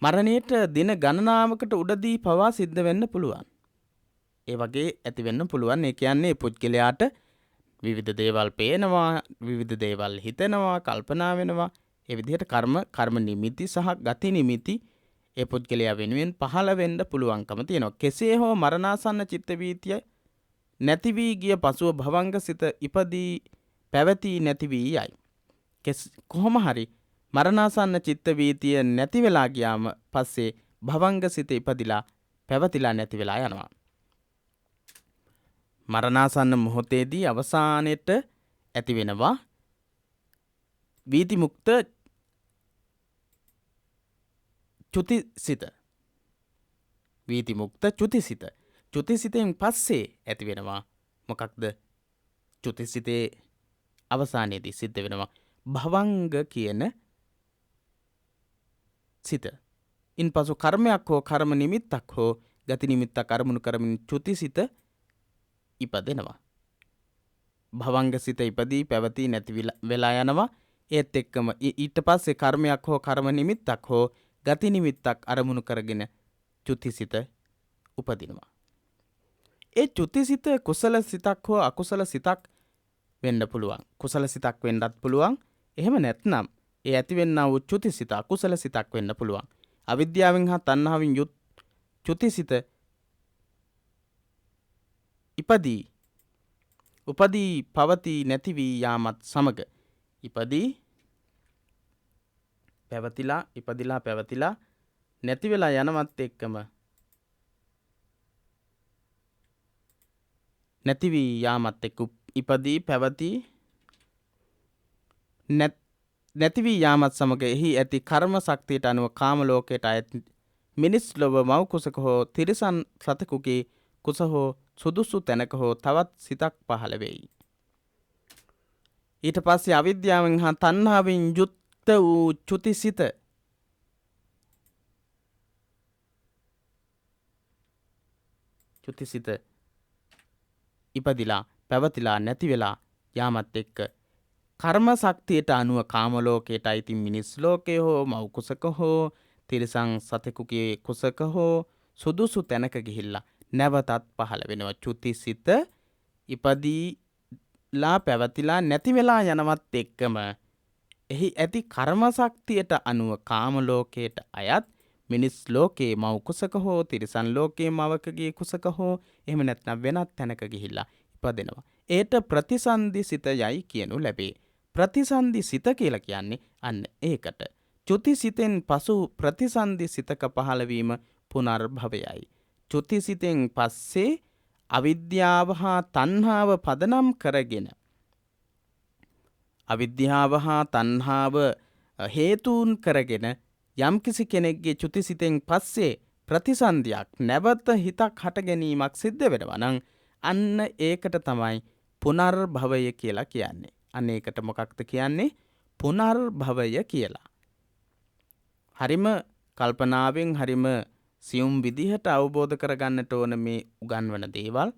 මරණයට දින ගණනාවකට උඩදී පවා සිද්ධ වෙන්න පුළුවන්. ඒ වගේ ඇති වෙන්න පුළුවන්. ඒ කියන්නේ පුද්ගලයාට විවිධ දේවල් පේනවා, විවිධ දේවල් හිතෙනවා, කල්පනා වෙනවා. ඒ විදිහට කර්ම නිමිති සහ ගති නිමිති ඒ පුද්ගලයා වෙනුවෙන් පහළ වෙන්න පුළුවන්කම තියෙනවා. කෙසේ හෝ මරණාසන්න චිත්ත වීතිය නැති වී ගිය පසුව භවංග සිත ඉපදී පැවතී නැති වී යයි. කොහොම හරි මරණාසන්න චිත්ත වීතිය නැති වෙලා ගියාම පස්සේ භවංග සිත ඉපදිලා පැවතිලා නැති වෙලා යනවා. මරණාසන්න මොහොතේදී අවසානයේට ඇති වෙනවා වීති මුක්ත චුතිසිත. වීති මුක්ත චුතිසිත. චුතිසිතෙන් පස්සේ ඇති වෙනවා මොකක්ද? චුතිසිතේ අවසානයේදී සිද්ධ වෙනවා භවංග කියන සිත. ඉන්පසු කර්මයක් හෝ කර්ම නිමිත්තක් හෝ ගති නිමිත්තක් අරමුණු කරමින් චුතිසිත ඉපදෙනවා. භවංග සිත ඉපදී පැවතී නැති වෙලා යනවා. ඒත් එක්කම ඊට පස්සේ කර්මයක් හෝ කර්ම නිමිත්තක් හෝ ගති නිමිත්තක් අරමුණු කරගෙන චුතිසිත උපදිනවා. ඒ චුතිසිත කුසල සිතක් හෝ අකුසල සිතක් වෙන්න පුළුවන්. කුසල සිතක් වෙන්නත් පුළුවන්. එහෙම නැත්නම් ඒ ඇතිවෙන්නා වූ චුතිසිත අකුසල සිතක් වෙන්න පුළුවන්. අවිද්‍යාවෙන් හා තණ්හාවෙන් යුත් චුතිසිත උපදී පවතී නැති වී යාමත් සමග ඉපදිලා පැවතිලා නැති වෙලා යනවත් එක්කම නැති වී යාමත් එක්ක ඉපදී පැවතී නැති වී යාමත් සමග එහි ඇති කර්ම ශක්තියට අනුව කාම ලෝකයට අයත් මිනිස් ලොව මව් කුසක හෝ තිරිසන් සතෙකුගේ කුස හෝ සුදුසු තැනක හෝ තවත් සිතක් පහළ වෙයි. ඊට පස්සේ අවිද්‍යාවෙන් හා තණ්හාවෙන් යුක්ත වූ චුතිසිත ඉපදිලා පැවතිලා නැති වෙලා යාමත් එක්ක කර්ම ශක්තියට අනුව කාම ලෝකයට අයිති මිනිස් ලෝකය හෝ මව් කුසක හෝ තිරිසන් සතෙකුගේ කුසක හෝ සුදුසු තැනක ගිහිල්ලා නැවතත් පහළ වෙනවා. චුතිසිත ඉපදීලා පැවතිලා නැති වෙලා යනවත් එක්කම එහි ඇති කර්ම ශක්තියට අනුව කාම ලෝකයට අයත් මිනිස් ලෝකයේ මව් කුසක හෝ තිරිසන් ලෝකයේ මවකගේ කුසක හෝ එහෙම නැත්නම් වෙනත් තැනක ගිහිල්ලා ඉපදෙනවා. ඒට ප්‍රතිසන්දි සිත යයි කියනු ලැබේ. ප්‍රතිසන්දි සිත කියලා කියන්නේ අන්න ඒකට. චුතිසිතෙන් පසු ප්‍රතිසන්දි සිතක පහළවීම පුනර්භවයයි. චුතිසිතෙන් පස්සේ අවිද්‍යාව හා තණ්හාව පදනම් කරගෙන අවිද්‍යාව හා තණ්හාව හේතුන් කරගෙන යම්කිසි කෙනෙක්ගේ චුතිසිතෙන් පස්සේ ප්‍රතිසන්දියක් නැවත හිතක් හට ගැනීමක් සිද්ධ වෙනවා නම් අන්න ඒකට තමයි පුනර්භවය කියලා කියන්නේ. අන්න ඒකට මොකක්ද කියන්නේ? පුනර්භවය කියලා. හරිම කල්පනාවෙන් හරිම සියුම් විදිහට අවබෝධ කරගන්නට ඕන මේ උගන්වන දේවල්.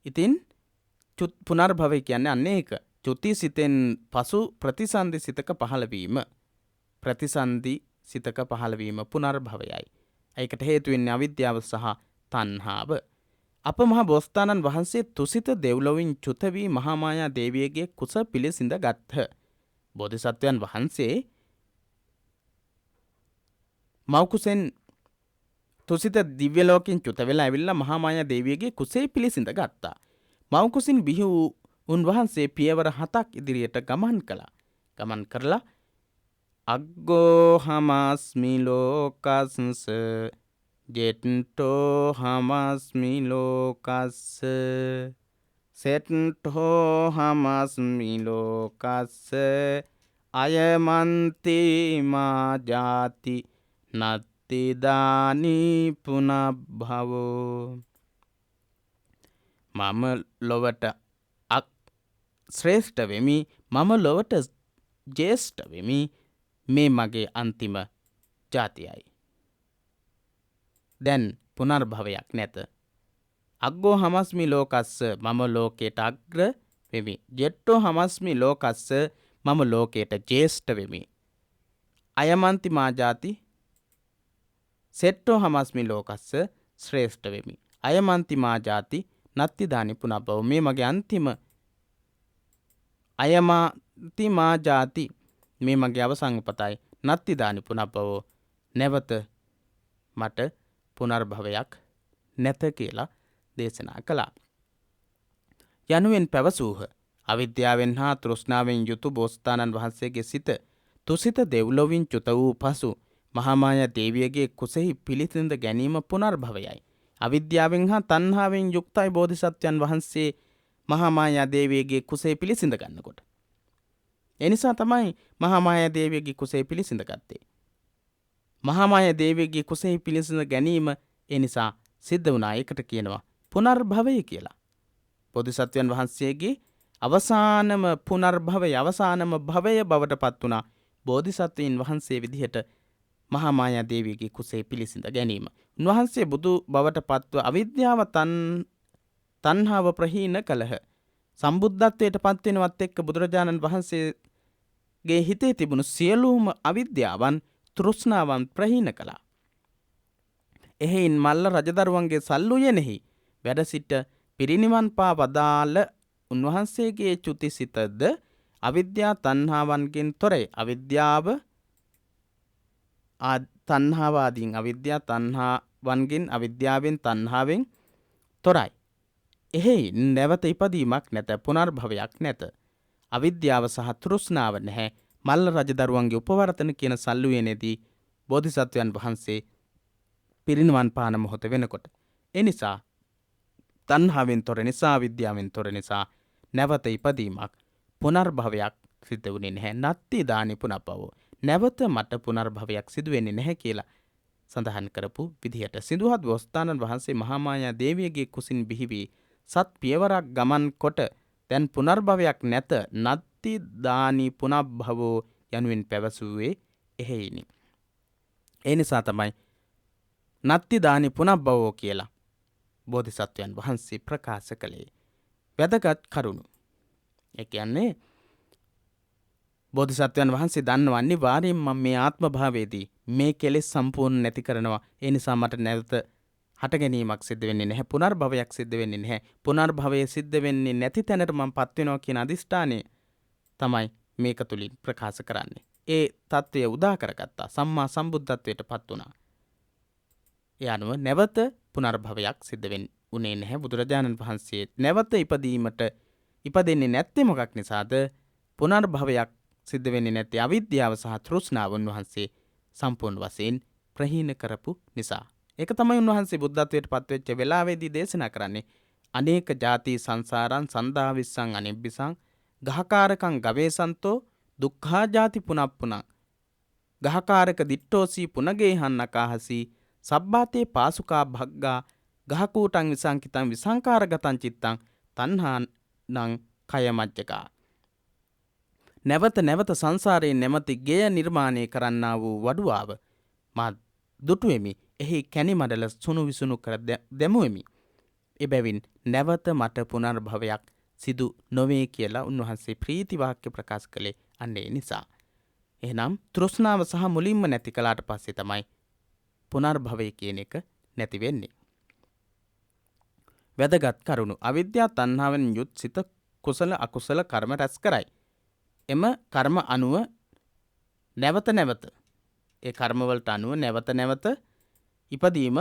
ඉතින් පුනර්භවය කියන්නේ අන්න ඒක. චුතිසිතෙන් පසු ප්‍රතිසන්දි සිතක පහළවීම. ප්‍රතිසන්දි සිතක පහළවීම පුනර්භවයයි. ඒකට හේතු වෙන්නේ අවිද්‍යාව සහ තණ්හාව. අප මහ බෝසතාණන් වහන්සේ තුසිත දෙව්ලොවින් චුත වී මහා මායා දේවියගේ කුස පිළිසිඳ ගත්හ. බෝධිසත්වයන් වහන්සේ මෞකුසෙන් තුසිත දිව්‍ය ලෝකෙන් චුත වෙලා ඇවිල්ලා මහා මායා දේවියගේ කුසේ පිළිසිඳ ගත්තා. මෞකුසින් බිහි වූ උන්වහන්සේ පියවර 7ක් ඉදිරියට ගමන් කළා. ගමන් කරලා අග්ගෝ හමස්මි ලෝකස්ස ජෙට්ටෝ හමස්මි ලෝකස්ස සෙට්ටෝ හමස්මි ලෝකස්ස අයමන්ති මා ජාති නත්තිදානි පුනබ්භවෝ. මම ලොවට ශ්‍රේෂ්ඨ වෙමි, මම ලොවට ජේෂ්ඨ වෙමි, මේ මගේ අන්තිම ජාතියයි. දැන් පුනර්භවයක් නැත. අග්ගෝ හමස්මි ලෝකස්ස මම ලෝකයට අග්‍ර වෙමි. ජෙට්ටෝ හමස්මි ලෝකස්ස මම ලෝකයට ජේෂ්ඨ වෙමි. අයමන්ති මා ජාති සෙට්ටෝ හමස්මි ලෝකස්ස ශ්‍රේෂ්ඨ වෙමි. අයමන්ති මා ජාති නත්ති දානි පුනබ්බව මේ මගේ අන්තිම අයමන්ති මා ජාති මේ මගේ අවසන් උපතයි. නත්ති දානි පුනබ්බව නැවත මට පුනර්භවයක් නැත කියලා දේශනා කළා. යනුවෙන් පැවසූහ. අවිද්‍යාවෙන් හා තෘෂ්ණාවෙන් යුතු බෝසතාණන් වහන්සේගේ සිත තුසිත දෙව්ලොවින් චුත වූ පසු මහාමායා දේවියගේ කුසෙහි පිළිසිඳ ගැනීම පුනර්භවයයි. අවිද්‍යාවෙන් හා තණ්හාවෙන් යුක්තයි බෝධිසත්වයන් වහන්සේ මහාමායා දේවියගේ කුසෙහි පිළිසිඳ ගන්නකොට. එනිසා තමයි මහාමායා දේවියගේ කුසෙහි පිළිසිඳ ගත්තේ. මහාමායා දේවියගේ කුසෙහි පිළිසිඳ ගැනීම එනිසා සිද්ධ වුණා. ඒකට කියනවා පුනර්භවය කියලා. බෝධිසත්වයන් වහන්සේගේ අවසානම පුනර්භවය අවසානම භවය බවට පත් වුණා බෝධිසත්වයන් වහන්සේ විදිහට මහාමායා දේවියගේ කුසේ පිළිසිඳ ගැනීම. උන්වහන්සේ බුදු බවට පත්ව අවිද්‍යාව තණ්හාව ප්‍රහීන කළහ. සම්බුද්ධත්වයට පත්වෙනවත් එක්ක බුදුරජාණන් වහන්සේගේ හිතේ තිබුණු සියලුම අවිද්‍යාවන් තෘෂ්ණාවන් ප්‍රහීන කළා. එහෙයින් මල්ල රජදරුවන්ගේ සල්ලුයනෙහි වැඩ සිට පිරිනිවන් පා වදාළ උන්වහන්සේගේ චුතිසිතද අවිද්‍යා තණ්හාවන්ගෙන් තොරයි. අවිද්‍යාව තණ්හාවාදීන් අවිද්‍යා තණ්හාවන්ගෙන් අවිද්‍යාවෙන් තණ්හාවෙන් තොරයි. එහෙයින් නැවත ඉපදීමක් නැත, පුනර්භවයක් නැත. අවිද්‍යාව සහ තෘෂ්ණාව නැහැ. මල්ල රජදරුවන්ගේ උපවර්තන කියන සල්ලුවේනේදී බෝධිසත්වයන් වහන්සේ පිරිනිවන් පාන මොහොත වෙනකොට. එනිසා තණ්හාවෙන් තොර නිසා, විද්‍යාවෙන් තොර නිසා නැවත ඉපදීමක් පුනර්භවයක් සිද්ධ වුණේ නැහැ. නත්ති දානි පුනබ්බවෝ නැවත මට පුනර්භවයක් සිදු වෙන්නේ නැහැ කියලා සඳහන් කරපු විදිහට සිදුහත් බෝසතාණන් වහන්සේ මහාමායා දේවියගේ කුසින් බිහි වී සත් පියවරක් ගමන් කොට දැන් පුනර්භවයක් නැත, නත්ති දානි පුනබ්භවෝ යනුවෙන් පැවසුවේ එහෙයිනි. ඒ නිසා තමයි නත්ති දානි පුනබ්භවෝ කියලා බෝධිසත්වයන් වහන්සේ ප්‍රකාශ කළේ. වැදගත් කරුණු. ඒ කියන්නේ බෝධිසත්වයන් වහන්සේ දන්නවා අනිවාර්යයෙන්ම මම මේ ආත්ම භාවයේදී මේ කෙලෙස් සම්පූර්ණ නැති කරනවා. ඒ නිසා මට නැවත හට ගැනීමක් සිද්ධ වෙන්නේ නැහැ. පුනර්භවයක් සිද්ධ වෙන්නේ නැහැ. පුනර්භවය සිද්ධ වෙන්නේ නැති තැනට මම පත් වෙනවා කියන අදිෂ්ඨානය තමයි මේක තුලින් ප්‍රකාශ කරන්නේ. ඒ தත්වය උදා කරගත්තා. සම්මා සම්බුද්ධත්වයට පත් වුණා. ඒ අනුව නැවත පුනර්භවයක් සිද්ධ වෙන්නේ නැහැ. බුදුරජාණන් වහන්සේ නැවත ඉපදෙන්නේ නැත්තේ මොකක් නිසාද? පුනර්භවයක් සිද්ධ වෙන්නේ නැත්තේ අවිද්‍යාව සහ තෘෂ්ණාව උන්වහන්සේ සම්පූර්ණ වශයෙන් ප්‍රහීන කරපු නිසා. ඒක තමයි උන්වහන්සේ බුද්ධත්වයට පත්වෙච්ච වෙලාවේදී දේශනා කරන්නේ. අනේක ಜಾති සංසාරං සන්දාවිස්සං අනිබ්බිසං ගහකාරකං ගවේසන්තෝ දුක්ඛා ಜಾති පුනප්පුනං ගහකාරක දිට්ඨෝසී පුනගේහං නකාහසී සබ්බාතේ පාසුකා භග්ගා ගහකූටං විසංකිතං විසංකාරගතං චිත්තං තණ්හානං කයමජ්ජකා. නැවත නැවත සංසාරයේ නැමැති ගෙය නිර්මාණය කරන්නා වූ වඩුවාව මා දුටුවෙමි. එහි කැණි මඩල සුණු විසුණු කර දැමුවෙමි. එබැවින් නැවත මට පුනර්භවයක් සිදු නොවේ කියලා උන්වහන්සේ ප්‍රීති වාක්‍ය ප්‍රකාශ කළේ අන්න ඒ නිසා. එහෙනම් තෘෂ්ණාව සහ මුලින්ම නැති කළාට පස්සේ තමයි පුනර්භවය කියන එක නැති වෙන්නේ. වැදගත් කරුණු. අවිද්‍යා තණ්හාවෙන් යුත් සිත කුසල අකුසල කර්ම රැස් කරයි. එම කර්ම අනුව නැවත නැවත ඒ කර්මවලට අනුව නැවත නැවත ඉපදීම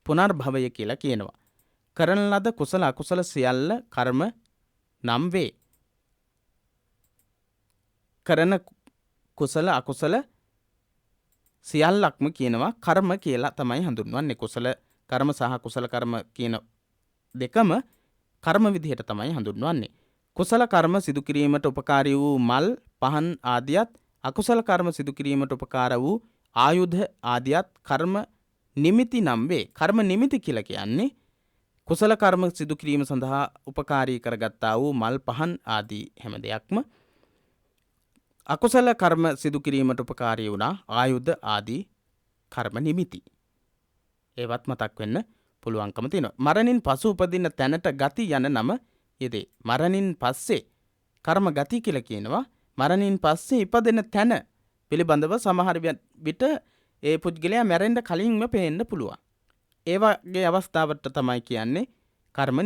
පුනර්භවය කියලා කියනවා. කරන ලද කුසල අකුසල සියල්ල කර්ම නම් වේ. කරන කුසල අකුසල සියල්ලක්ම කියනවා කර්ම කියලා තමයි හඳුන්වන්නේ. කුසල කර්ම සහ කුසල කර්ම කියන දෙකම කර්ම විදිහට තමයි හඳුන්වන්නේ. කුසල කර්ම සිදු කිරීමට උපකාරී වූ මල් පහන් ආදියත් අකුසල කර්ම සිදු කිරීමට උපකාර වූ ආයුධ ආදියත් කර්ම නිමිති නම් වේ. කර්ම නිමිති කියලා කියන්නේ කුසල කර්ම සිදු කිරීම සඳහා උපකාරී කරගත්තා වූ මල් පහන් ආදී හැම දෙයක්ම අකුසල කර්ම සිදු කිරීමට උපකාරී වුණා ආයුධ ආදී කර්ම නිමිති. ඒවත් මතක් වෙන්න පුළුවන්කම තියෙනවා. මරණින් පසු උපදින තැනට ගති යන නම යෙදේ. මරණින් පස්සේ කර්ම ගති කියලා කියනවා. මරණින් පස්සේ ඉපදෙන තැන පිළිබඳව සමහර විට ඒ පුද්ගලයා මැරෙන්න කලින්ම පේන්න පුළුවන්. ඒ වගේ අවස්ථාවට තමයි කියන්නේ කර්ම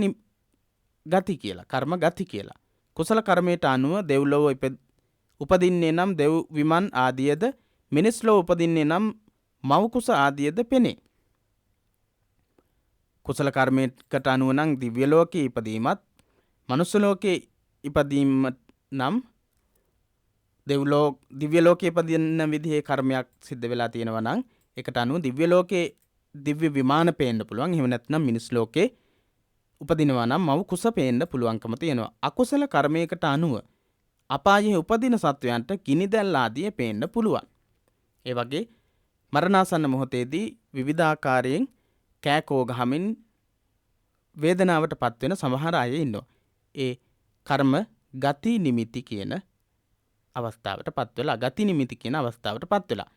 ගති කියලා. කර්ම ගති කියලා. කුසල කර්මයට අනුව දෙව්ලොව උපදින්නේ නම් දෙව් විමන් ආදියද මිනිස් ලොව උපදින්නේ නම් මව් කුස ආදියද පෙනේ. කුසල කර්මයකට අනුව නම් දිව්‍ය ලෝකයේ ඉපදීමත් මනුස්ස ලෝකයේ ඉපදීම නම් දිව්‍ය ලෝකයේ ඉපදින විදිහේ කර්මයක් සිද්ධ වෙලා තියෙනවා නම් ඒකට අනුව දිව්‍ය ලෝකයේ දිව්‍ය විමාන පේන්න පුළුවන්. එහෙම නැත්නම් මිනිස් ලෝකේ උපදිනවා නම් මව් කුස පේන්න පුළුවන්කම තියෙනවා. අකුසල කර්මයකට අනුව අපායේ උපදින සත්වයන්ට ගිනි දැල් ආදිය පේන්න පුළුවන්. ඒ වගේ මරණාසන්න මොහොතේදී විවිධාකාරයෙන් කෑකෝ ගහමින් වේදනාවට පත්වෙන සමහර අය ඉන්නවා. ඒ කර්ම ගති නිමිති කියන අවස්ථාවට පත්වෙලා ගති නිමිති කියන අවස්ථාවට පත්වෙලා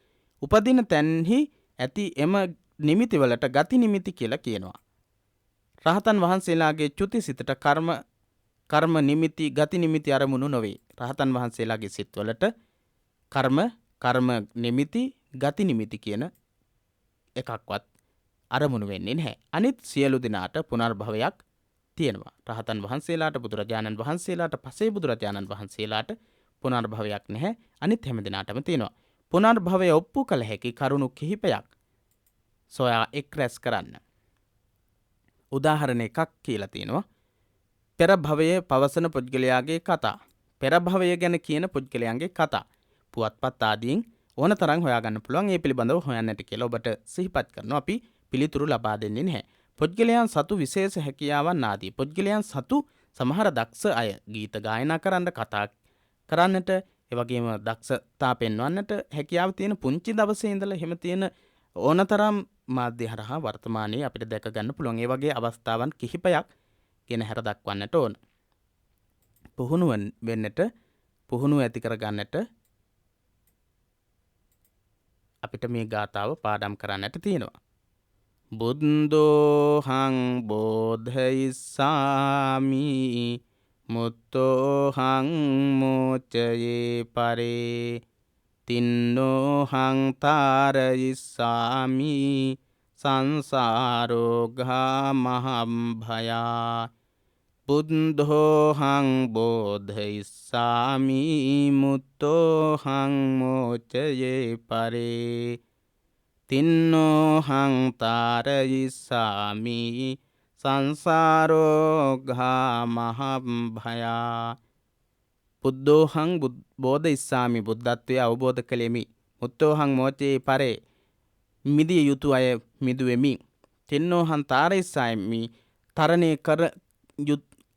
උපදින තැන්හි ඇති එම නිමිතිවලට ගති නිමිති කියලා කියනවා. රහතන් වහන්සේලාගේ චුති සිතට කර්ම නිමිති ගති නිමිති අරමුණු නොවේ. රහතන් වහන්සේලාගේ සිත්වලට කර්ම නිමිති ගති නිමිති කියන එකක්වත් අරමුණු වෙන්නේ නැහැ. අනිත් සියලු දෙනාට පුනර්භවයක් තියෙනවා. රහතන් වහන්සේලාට බුදුරජාණන් වහන්සේලාට පසේ බුදුරජාණන් වහන්සේලාට පුනර්භවයක් නැහැ. අනිත් හැම දෙනාටම තියෙනවා. පුනර්භවය ඔප්පු කළ හැකි කරුණු කිහිපයක් සොයා එක් රැස් කරන්න. උදාහරණ එකක් කියලා තියෙනවා. පෙර භවයේ පවසන පුද්ගලයාගේ කතා. පෙර භවය ගැන කියන පුද්ගලයන්ගේ කතා. පුවත්පත් ආදීන් ඕන තරම් හොයාගන්න පුළුවන්. ඒ පිළිබඳව හොයන්නට කියලා ඔබට සිහිපත් කරනවා. අපි පිළිතුරු ලබා දෙන්නේ නැහැ. පුද්ගලයන් සතු විශේෂ හැකියාවන් ආදී. පුද්ගලයන් සතු සමහර දක්ෂ අය ගීත ගායනා කරන්න, කතා කරන්නට, ඒ වගේම දක්ෂතා පෙන්වන්නට හැකියාව තියෙන පුංචි දවසේ ඉඳලා එහෙම තියෙන ඕනතරම් මාධ්‍ය හරහා වර්තමානයේ අපිට දැක ගන්න පුළුවන්. ඒ වගේ අවස්ථාවන් කිහිපයක් ගෙන හැර දක්වන්නට ඕන. පුහුණු වෙන්නට, පුහුණුව ඇති කර ගන්නට අපිට මේ ගාථාව පාඩම් කරන්නට තියෙනවා. බුද්ධෝහං බෝධයිස්සාමි මුත්තෝහං මෝචයේ පරේ තින්නෝහං තාරයිස්සාමි සංසාරෝගා මහම් භයා. බුද්ධෝහං බෝධයිස්සාමි මුත්තෝහං මෝචයේ පරේ තින්නෝහං තාරයිස්සාමි සංසාරෝගා මහම් භයා. බුද්ධෝහං බෝධයිස්සාමි බුද්ධත්වය අවබෝධ කළෙමි. මුත්තෝහං මෝචයේ පරේ මිදිය යුතු අය මිදුවෙමි. තින්නෝහං තාරයිස්සාමි තරණය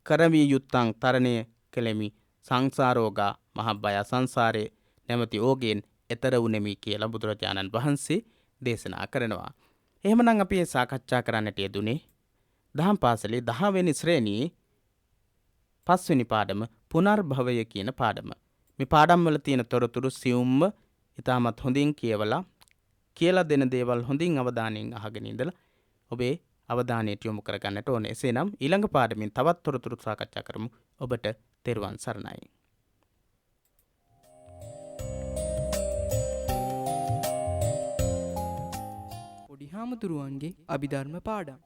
කරවිය යුත්තං තරණය කළෙමි. සංසාරෝගා මහබ්බය සංසාරයේ නැමැති ඕගෙන් එතර වුනෙමි කියලා බුදුරජාණන් වහන්සේ දේශනා කරනවා. එහෙමනම් අපි සාකච්ඡා කරන්නට යෙදුනේ දහම් පාසලේ 10 වෙනි ශ්‍රේණියේ 5 වෙනි පාඩම පුනර්භවය කියන පාඩම. මේ පාඩම් වල තියෙන තොරතුරු සියුම්ව ඉතාමත් හොඳින් කියලා දෙන දේවල් හොඳින් අවධානයෙන් අහගෙන ඉඳලා ඔබේ අවධානයට යොමු කරගන්නට ඕනේ. එසේනම් ඊළඟ පාඩමින් තවත් තොරතුරු සාකච්ඡා කරමු. ඔබට තෙරුවන් සරණයි. හාමුදුරුවන්ගේ අභිධර්ම පාඩම්